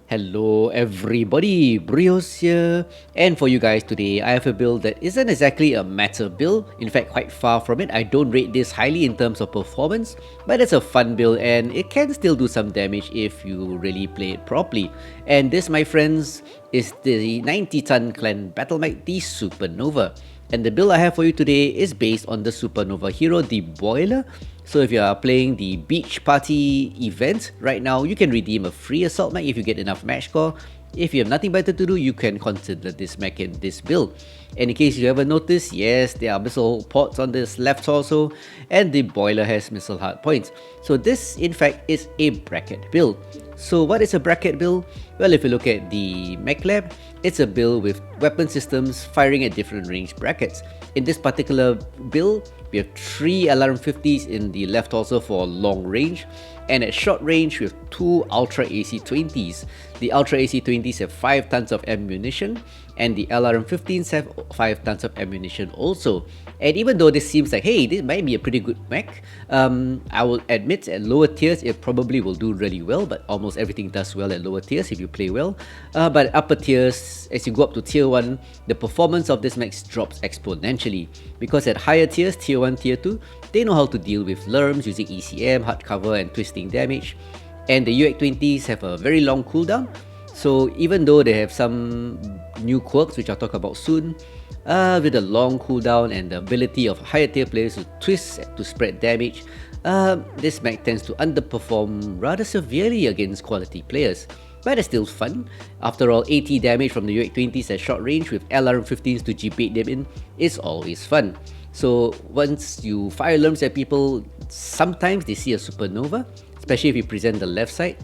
Hello everybody, BrioS here, and for you guys today, I have a build that isn't exactly a meta build, in fact quite far from it. I don't rate this highly in terms of performance, but it's a fun build and it can still do some damage if you really play it properly. And this, my friends, is the 90-ton clan battle mech, the SuperNova. And the build I have for you today is based on the SuperNova hero, the Boiler. So if you are playing the Beach Party event right now, you can redeem a free assault mech if you get enough match score. If you have nothing better to do, you can consider this mech in this build. And in case you haven't noticed, yes, there are missile ports on this left torso, and the Boiler has missile hard points. So this, in fact, is a bracket build. So what is a bracket build? Well, if you look at the mech lab, it's a build with weapon systems firing at different range brackets. In this particular build, we have 3 LRM-50s in the left torso for long range, and at short range we have 2 Ultra AC-20s. The Ultra AC-20s have 5 tons of ammunition, and the LRM-15s have 5 tons of ammunition also. And even though this seems like, hey, this might be a pretty good mech, I will admit at lower tiers it probably will do really well, but almost everything does well at lower tiers if you play well. But upper tiers, as you go up to tier 1, the performance of this mech drops exponentially, because at higher tiers, tier 1, tier 2, they know how to deal with LRMs using ECM, hardcover and twisting damage. And the UX-20s have a very long cooldown, so even though they have some new quirks which I'll talk about soon, with a long cooldown and the ability of higher tier players to twist to spread damage, this mech tends to underperform rather severely against quality players. But it's still fun. After all, 80 damage from the UX-20s at short range with LRM-15s to G-bait them in is always fun. So once you fire alarms at people, sometimes they see a SuperNova, especially if you present the left side.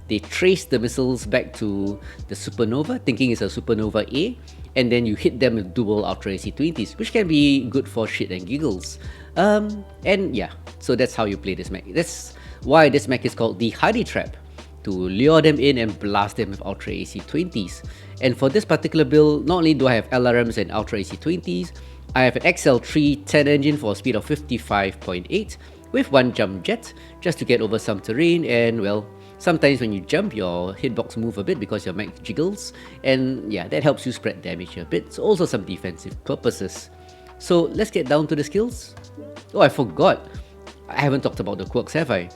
They trace the missiles back to the SuperNova, thinking it's a SuperNova A, and then you hit them with dual Ultra AC-20s, which can be good for shit and giggles. And yeah, so that's how you play this mech. That's why this mech is called the HoneyTrap, to lure them in and blast them with Ultra AC-20s. And for this particular build, not only do I have LRMs and Ultra AC-20s, I have an XL3 10 engine for a speed of 55.8 with 1 jump jet, just to get over some terrain, and well, sometimes when you jump, your hitbox move a bit because your mech jiggles, and yeah, that helps you spread damage a bit. So also some defensive purposes. So let's get down to the skills. Oh, I forgot. I haven't talked about the quirks, have I?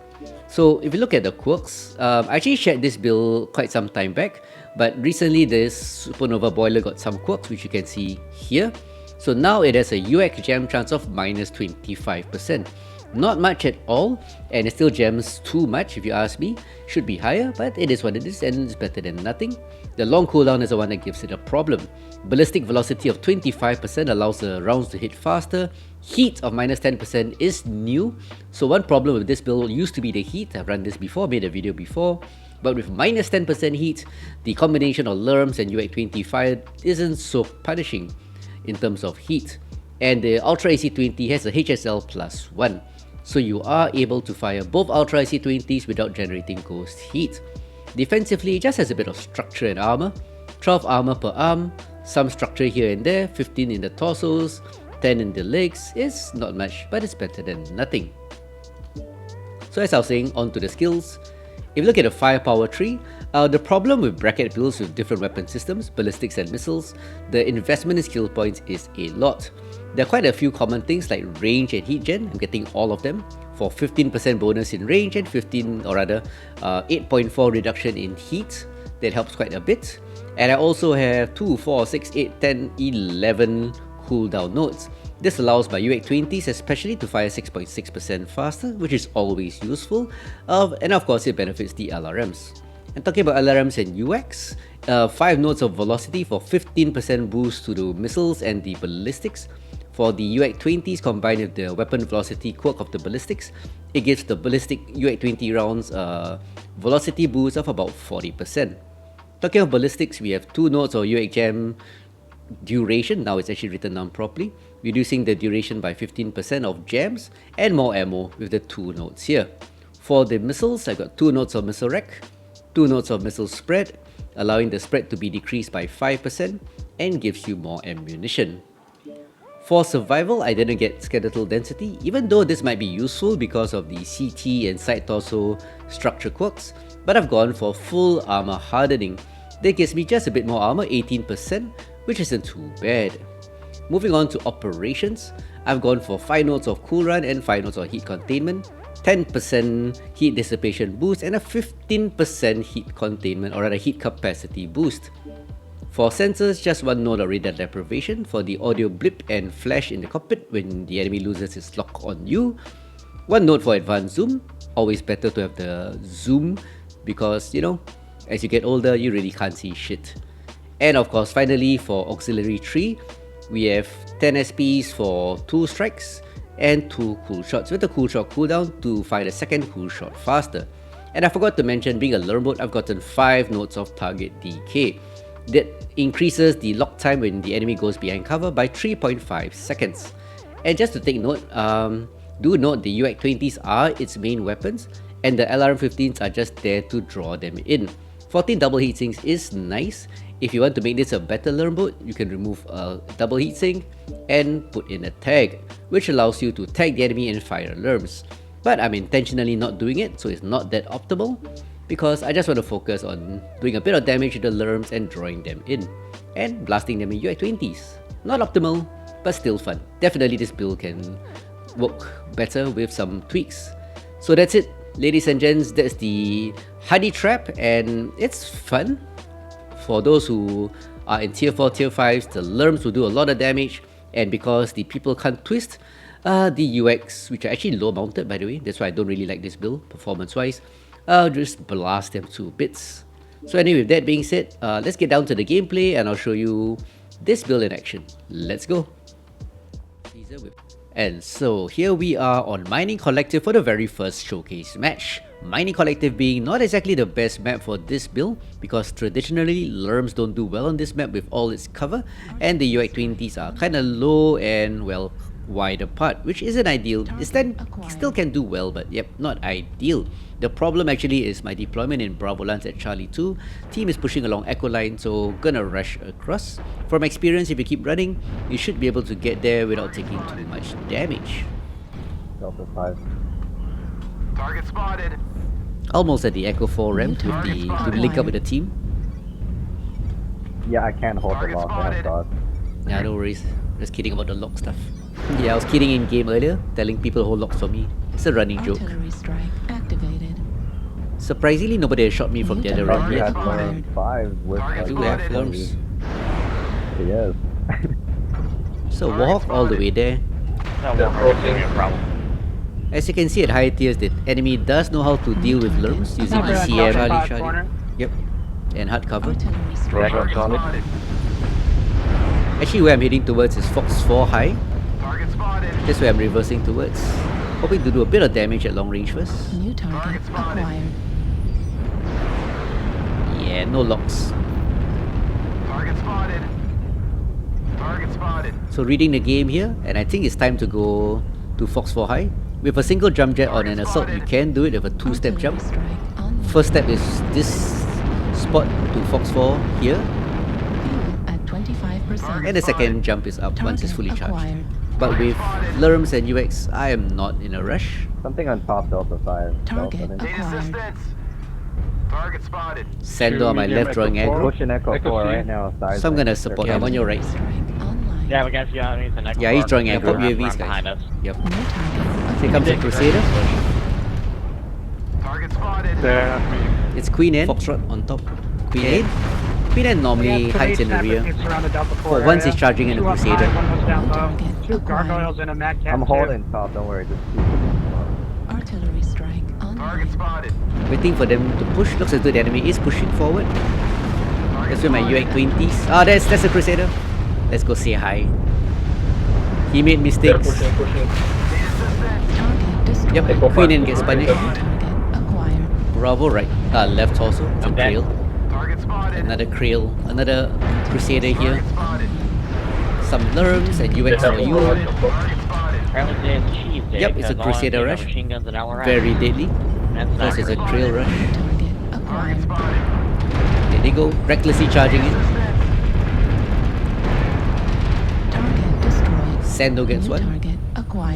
So if you look at the quirks, I actually shared this build quite some time back, but recently this SuperNova Boiler got some quirks which you can see here. So now it has a UX jam chance of minus 25%. Not much at all, and it still jams too much if you ask me. Should be higher, but it is what it is and it's better than nothing. The long cooldown is the one that gives it a problem. Ballistic velocity of 25% allows the rounds to hit faster. Heat of minus 10% is new. So one problem with this build used to be the heat. I've run this before, made a video before. But with minus 10% heat, the combination of LRMs and UX-20 fire isn't so punishing in terms of heat. And the Ultra AC-20 has a HSL plus 1. So you are able to fire both Ultra AC-20s without generating ghost heat. Defensively, it just has a bit of structure and armor. 12 armor per arm, some structure here and there, 15 in the torsos, 10 in the legs. It's not much, but it's better than nothing. So as I was saying, on to the skills. If you look at the firepower tree, the problem with bracket builds with different weapon systems, ballistics and missiles, the investment in skill points is a lot. There are quite a few common things like range and heat gen. I'm getting all of them for 15% bonus in range and 8.4 reduction in heat. That helps quite a bit. And I also have 2, 4, 6, 8, 10, 11 cooldown nodes. This allows my UX-20s especially to fire 6.6% faster, which is always useful, and of course it benefits the LRMs. And talking about LRMs and UX, 5 nodes of velocity for 15% boost to the missiles and the ballistics. For the UX-20s combined with the weapon velocity quirk of the ballistics, it gives the ballistic UX-20 rounds a velocity boost of about 40%. Talking of ballistics, we have 2 nodes of UX jam duration. Now it's actually written down properly, reducing the duration by 15% of jams, and more ammo with the 2 nodes here. For the missiles, I got 2 nodes of missile rack, 2 nodes of missile spread, allowing the spread to be decreased by 5% and gives you more ammunition. For survival, I didn't get skeletal density, even though this might be useful because of the CT and side torso structure quirks. but I've gone for full armor hardening. That gives me just a bit more armor, 18%, which isn't too bad. Moving on to operations, I've gone for 5 nodes of cool run and 5 nodes of heat containment, 10% heat dissipation boost and a 15% heat containment or rather heat capacity boost. For sensors, just 1 node of radar deprivation for the audio blip and flash in the cockpit when the enemy loses its lock on you. 1 node for advanced zoom, always better to have the zoom because, you know, as you get older, you really can't see shit. And of course, finally for auxiliary tree, we have 10 SPs for 2 strikes and 2 cool shots with the cool shot cooldown to find a second cool shot faster. And I forgot to mention, being a learn mode, I've gotten 5 nodes of target decay. That increases the lock time when the enemy goes behind cover by 3.5 seconds. And just to take note, do note the UX-20s are its main weapons and the LRM-15s are just there to draw them in. 14 double heatsinks is nice. If you want to make this a better learn mode, you can remove a double heatsink and put in a tag, which allows you to tag the enemy and fire alarms. But I'm intentionally not doing it, so it's not that optimal, because I just want to focus on doing a bit of damage to the alarms and drawing them in, and blasting them in UX-20s. Not optimal, but still fun. Definitely this build can work better with some tweaks. So that's it, ladies and gents, that's the HoneyTrap, and it's fun. For those who are in tier 4, tier 5s, the alarms will do a lot of damage, and because the people can't twist, the UX, which are actually low mounted by the way, that's why I don't really like this build performance wise, just blast them to bits. So anyway, with that being said, let's get down to the gameplay and I'll show you this build in action. Let's go! And so here we are on Mining Collective for the very first showcase match. Mining Collective being not exactly the best map for this build because traditionally LRMs don't do well on this map with all its cover, and the UX-20s are kinda low and well wide apart, which isn't ideal. This still can do well, but yep, not ideal. The problem actually is my deployment in Bravo Lance at Charlie 2. Team is pushing along Echo Line, so gonna rush across. From experience, if you keep running, you should be able to get there without taking too much damage. Delta 5. Target spotted. Almost at the Echo 4 ramp to link up with the team. Yeah, I can't hold the lock. I have thought. Yeah, no worries. Just kidding about the lock stuff. Yeah, I was kidding in game earlier, telling people to hold locks for me. It's a running joke. Strike activated. Surprisingly, nobody has shot me from the other ramp yet. Had 5 with I do have alarms. Yes. So walk all the way there. As you can see at high tiers, the enemy does know how to deal with alarms using ECM, Charlie. Yep, and hard cover. Actually, where I'm heading towards is Fox 4 high. That's where I'm reversing towards. Hoping to do a bit of damage at long range first. New target acquired. Yeah, no locks. Target spotted. Target spotted. So reading the game here, and I think it's time to go to Fox 4 high. With a single jump jet on an assault, you can do it with a 2-step jump. First step is this spot to Fox 4 here. At 25%. And the second jump is up once it's fully charged. But with LRMs and UX, I am not in a rush. Something on top Delta 5. Target Need assistance. Target spotted. Sando on my left drawing aggro. Pushing Echo 4 right now. So I'm gonna support him on your right. Yeah, we got you underneath the neck. Yeah, he's drawing aggro. UAVs, guys. Yep. Here comes the Crusader. Target spotted. It's Queen N. Foxtrot on top. Queen N. Queen N normally hides in the rear. For once he's charging in a Crusader. Two gargoyles and a mad cat. I'm holding top, don't worry. Just keep it. Artillery strike Target spotted. Waiting for them to push. Looks as though the enemy is pushing forward. That's where my UX-20s. Ah, that's a Crusader. Let's go say hi. He made mistakes. Yep, Queen N gets punished. Bravo right. Left torso. Some Krail. Another Krail. Another Crusader here. Some LRMs and UX for you. Yep, it's a Crusader rush. Very deadly. Plus it's a Krail rush. There they go, recklessly charging it. Sando gets one.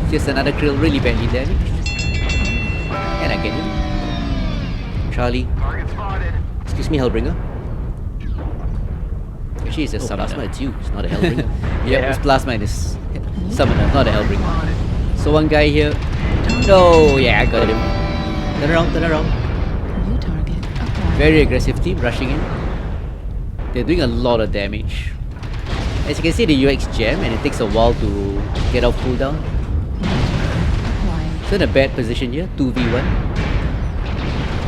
Just another Krail really badly damaged. And I get him. Charlie. Target spotted. Excuse me, Hellbringer. Actually, it's a plasma, it's you, it's not a Hellbringer. Yeah, it's plasma and it's summoner, not a Hellbringer. So one guy here. No, yeah, I got him. Turn around, turn around. New target acquired. Very aggressive team rushing in. They're doing a lot of damage. As you can see, the UX jam and it takes a while to get off cooldown. Acquired. So in a bad position here, 2v1.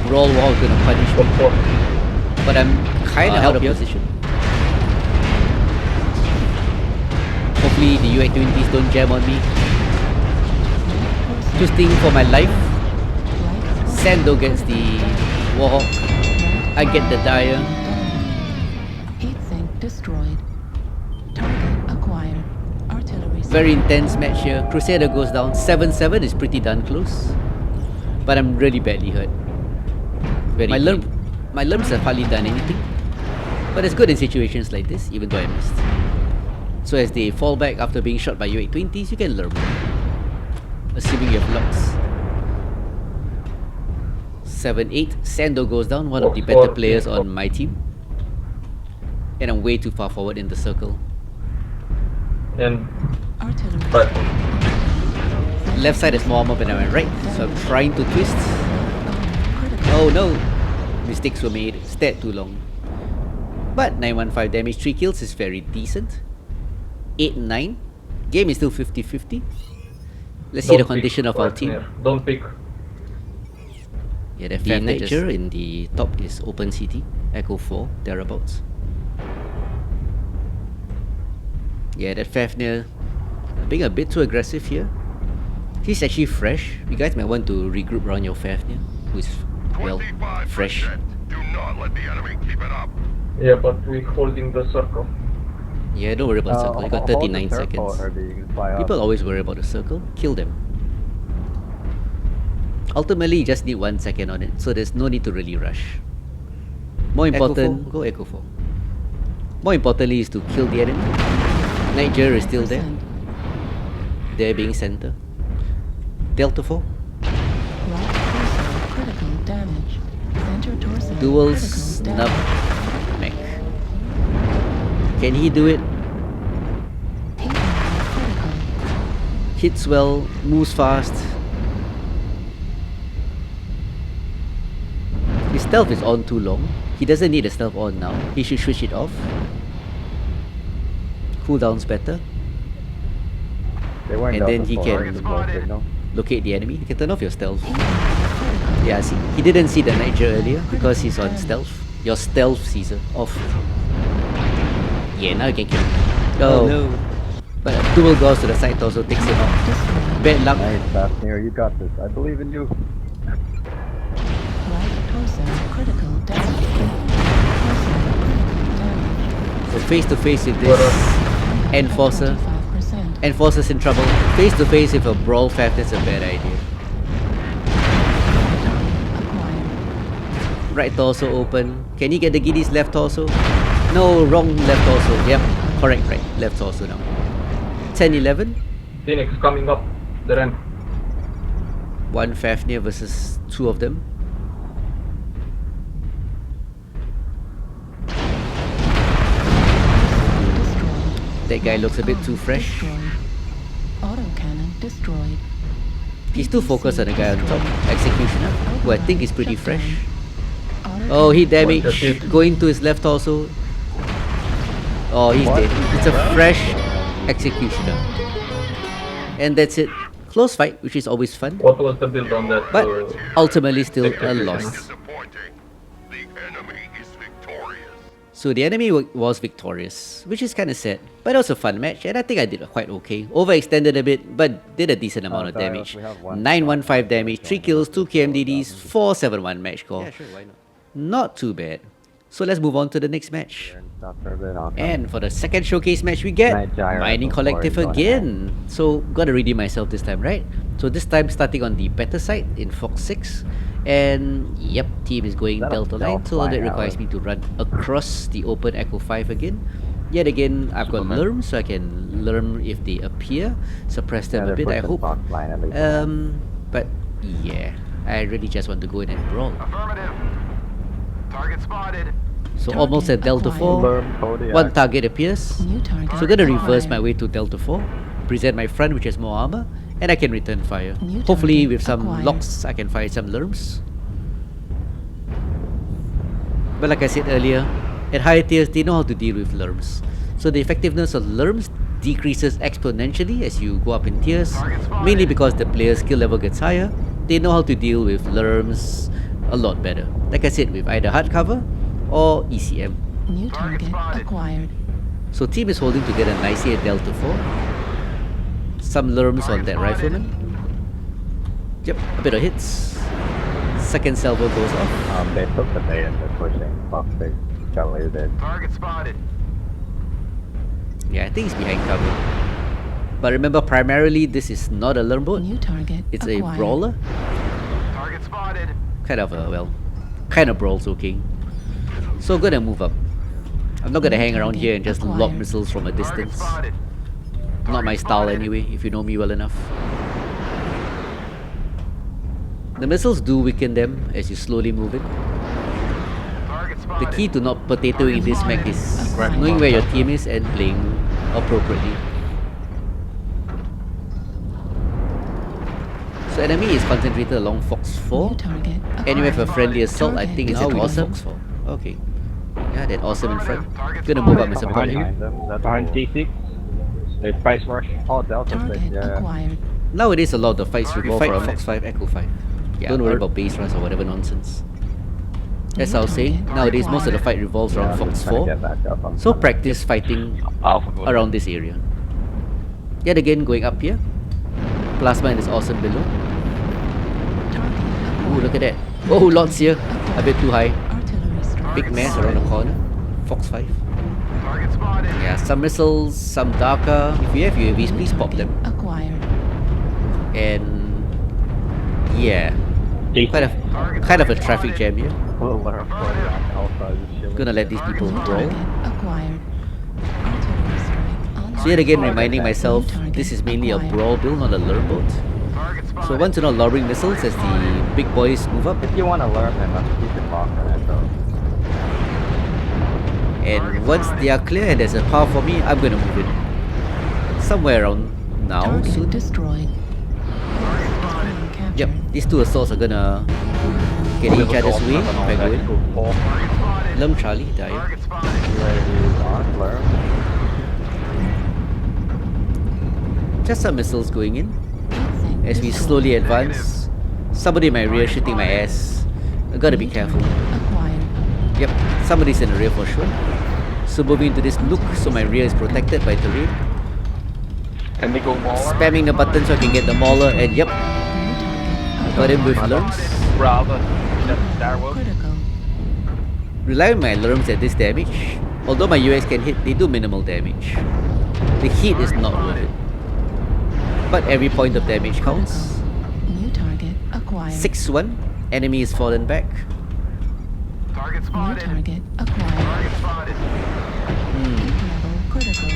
Roll wall gonna punish me. But I'm kinda out of position. Hopefully the UX-20s don't jam on me. Twisting for my life. Sando gets the Warhawk. I get the Dire. Heat sink destroyed. Target acquired. Artillery. Very intense match here. Crusader goes down. 7-7 is pretty darn close. But I'm really badly hurt. My limbs have hardly done anything. But it's good in situations like this, even though I missed. So as they fall back after being shot by UX-20s, you can learn. Assuming you have locks. 7-8. Sando goes down, one of the better players on my team. And I'm way too far forward in the circle. And Artillery. but Left side is more armor than my right, so I'm trying to twist. Critical. Oh no! Mistakes were made, stayed too long. But 915 damage, 3 kills is very decent. 8-9. Game is still 50-50. Let's see the condition of our team. Don't pick. Yeah, the nature in the top is open CT, Echo 4, thereabouts. Yeah, that Fafnir being a bit too aggressive here. He's actually fresh. You guys might want to regroup around your Fafnir, who is, well, fresh. Do not let the enemy keep it up. Yeah, but we're holding the circle. Yeah, don't worry about circle. You got hold the 39 circle, seconds. Herbie, you can fly up. People always worry about the circle. Kill them. Ultimately, you just need 1 second on it, so there's no need to really rush. More important, go Echo 4. More importantly is to kill the enemy. Niger is still there. 5%. They're being center. Delta 4. Right torso critical damage. Center torso Dual critical snub damage. mech. Can he do it? Heat sink critical. Hits well, moves fast. His stealth is on too long. He doesn't need the stealth on now. He should switch it off. Cooldown's better. They weren't And then Delta he 4, can- the glow signal. Locate the enemy. You can turn off your stealth. Heat sink critical. Yeah, see, he didn't see the Niger earlier because he's on stealth. Your stealth Caesar off. Yeah, now you can kill him. Oh, no. But dual goes to the side torso takes him out. Destroyed. Bad luck. Nice, Fafnir, you got this. I believe in you. Right torso critical damage. Torso critical damage. So face to face with this Enforcer. 25%. Enforcer's in trouble. Face to face with a brawl fab, that's a bad idea. Acquired. Right torso open. Can he get the Giddy's left torso? No, wrong left torso. Yep, correct, right. Left torso now. 10-11. Phoenix coming up. The end. One Fafnir versus two of them. Destroyed. That guy looks a bit too fresh. Destroyed. Autocannon destroyed. He's too focused on the guy on top. Executioner, who I think is pretty Shut down. fresh. Autocannon Oh, he What damage the shit? going to his left torso. Oh, he's What? dead. It's a fresh executioner. And that's it. Close fight, which is always fun, What was the build on that? but ultimately still a Executioner. loss. Disappointing. The enemy is victorious. So the enemy was victorious, which is kind of sad. But it was a fun match, and I think I did quite okay. Overextended a bit, but did a decent amount of sorry, damage. we have one. 915 damage, 3 kills, 2 KMDDs, 471 match score. Yeah, sure, why not? Not too bad. So let's move on to the next match. Stop for a bit, I'll come. And for the second showcase match, we get Night Gyro Mining before Collective you go again. So, gotta redeem myself this time, right? So this time starting on the better side in Fox 6. And yep, team is going Is that a Delta line, stealth so that flying requires arrow? me to run across the open Echo 5 again. Yet again, I've got Lurm, so I can Lurm if they appear, suppress them Yeah, a they're bit, I pushing hope. Fox line at least. But yeah, I really just want to go in and brawl. Affirmative. Target spotted. So Target almost at Delta acquired. 4. Learn Kodiak. One target appears. New target. So I'm gonna reverse my acquired. way to Delta 4, present my front which has more armor, and I can return fire. New Hopefully target with some acquired. locks I can fire some lerms. But like I said earlier, at higher tiers they know how to deal with lerms. So the effectiveness of lerms decreases exponentially as you go up in tiers, mainly because the player's skill level gets higher. They know how to deal with lerms a lot better. Like I said, with either hardcover or ECM. New target acquired. So team is holding together nicely at Delta 4. Some lerms on that rifleman. Yep, a bit of hits. Second salvo goes off. They took the bait and they're pushing. Fuck, they got lasered. Target spotted. Yeah, I think he's behind cover. But remember, primarily this is not a lerm boat. New target It's acquired. a brawler. Target spotted. Kind of a, well, kind of brawls okay. So gonna move up. I'm not gonna hang around here and just lob Acquired. missiles from a Target distance. spotted. Not my Target style spotted. anyway, if you know me well enough. The missiles do weaken them as you slowly move in. Target The spotted. key to not potatoing this mech is Acquired. knowing where your team is and playing appropriately. So enemy is concentrated along Fox 4. New target And you have a acquired. friendly assault, I Target think it's now an we awesome. Fox 4. Okay. Yeah, that awesome in front. Target Gonna move up spotted. and support Behind him. them. That's Behind cool. T6. They face rush. Oh, Delta 6, Target yeah. acquired. Nowadays a lot of the fights Target revolve around spotted. Fox 5, Echo 5. Yeah, don't worry about base rush or whatever nonsense. As I was saying, nowadays most of the fight revolves around I'm Fox just trying to 4. get back up on So time. practice fighting Alpha goal. around this area. Yet again going up here. Plasma is awesome below. Target Ooh, acquired. look at that. Oh, lots here. A bit too high. Artillery strike. Big mess around the corner. Fox 5. Target spotted. Yeah, some missiles, some Daka. If you have UAVs, please pop them. Acquired. And yeah, T6. kind of a traffic jam here. We'll learn Kodiak Alpha is chilling. Gonna let these people New brawl. target acquired. Artillery strike online. So yet again reminding myself, New target this is mainly a acquired. brawl build, not a lure boat. Target spotted. So once you're not lowering missiles as the big boys move up, If you want to learn, then let's keep it locked on it though. and once they are clear and there's a path for me, I'm gonna move in. Somewhere around now, Target soon. destroyed. Being captured. Yep, these two assaults are gonna get in each other's way if I go in. Lum Charlie, die. Target spotted. UAVs on, learn. Just some missiles going in. Insect As we destroyed. slowly advance, somebody in my rear shooting my ass. I gotta be New careful. target acquired. Yep, somebody's in the rear for sure. So moving into this nook so my rear is protected by terrain. Can they go more? Spamming the button so I can get the mauler, and yep, New target got him with acquired. lurms. Bravo. That's Darwell. Critical. Rely on my lurms at this damage. Although my US can hit, they do minimal damage. The heat is not worth it. But every point of damage counts. New target acquired. 6-1, enemy is fallen back. Target New spotted. target acquired. Target spotted. Level critical.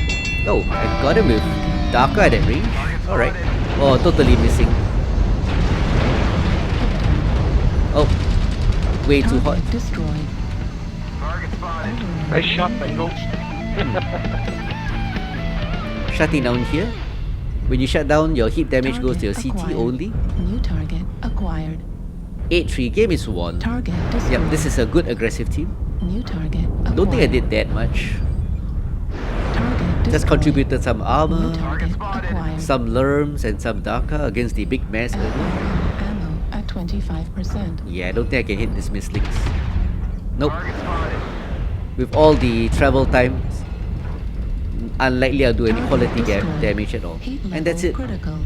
Oh, I got him with Daka at that range. Alright. Oh, totally missing. Oh, way too hot. Target destroyed. Target spotted. Nice shot, Bingo. Shutting down here. When you shut down, your heat damage goes to your Target CT acquired. only. New target acquired. 8-3, game is won. Target destroyed. Yep, this is a good aggressive team. New target acquired. Don't think I did that much. Target Just destroyed. contributed some New armor, target acquired. some lurms and some Daka against the big mass earlier. Ammo at 25%. Yeah, I don't think I can hit this mislinks. Nope. Target spotted. With all the travel times, unlikely I'll do any Target quality destroyed. damage at all. Heat And that's level it. Critical.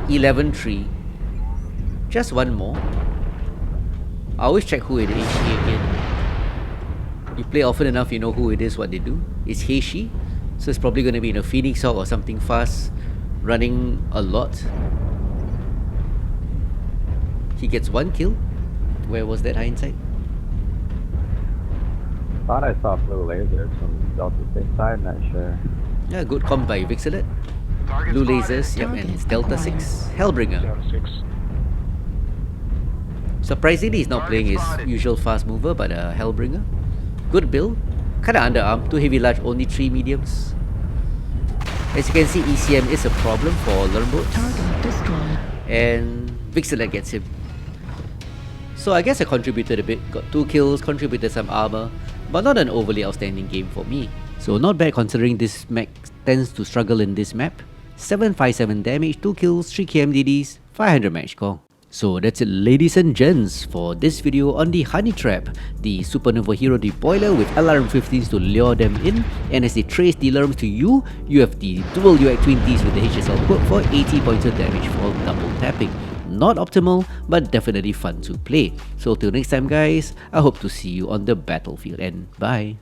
11-3. Just one more. I always check who it is again. You play often enough, you know who it is, what they do. It's Heishi, so it's probably going to be in a Phoenix Hawk or something fast, running a lot. He gets one kill. Where was that hindsight? Thought I saw blue lasers from Delta 6 side, not sure. Yeah, good comp by Vixelet. Target Blue spotted. lasers, yep, and it's Target Delta acquired. 6. Hellbringer. 6. Surprisingly, he's not playing his usual fast mover, but a Hellbringer. Good build. Kinda underarmed, 2 heavy large, only 3 mediums. As you can see, ECM is a problem for Lernboats. Target destroyed. And Vixelet gets him. So I guess I contributed a bit, got 2 kills, contributed some armor, but not an overly outstanding game for me. So not bad considering this mech tends to struggle in this map. 757 damage, 2 kills, 3 KMDDs, 500 match score. So that's it, ladies and gents, for this video on the HoneyTrap, the SuperNova hero deployer with alarm 15s to lure them in, and as they trace the alarms to you, you have the dual UX 20s with the HSL quirk for 80 points of damage for double tapping. Not optimal, but definitely fun to play. So till next time guys, I hope to see you on the battlefield, and bye.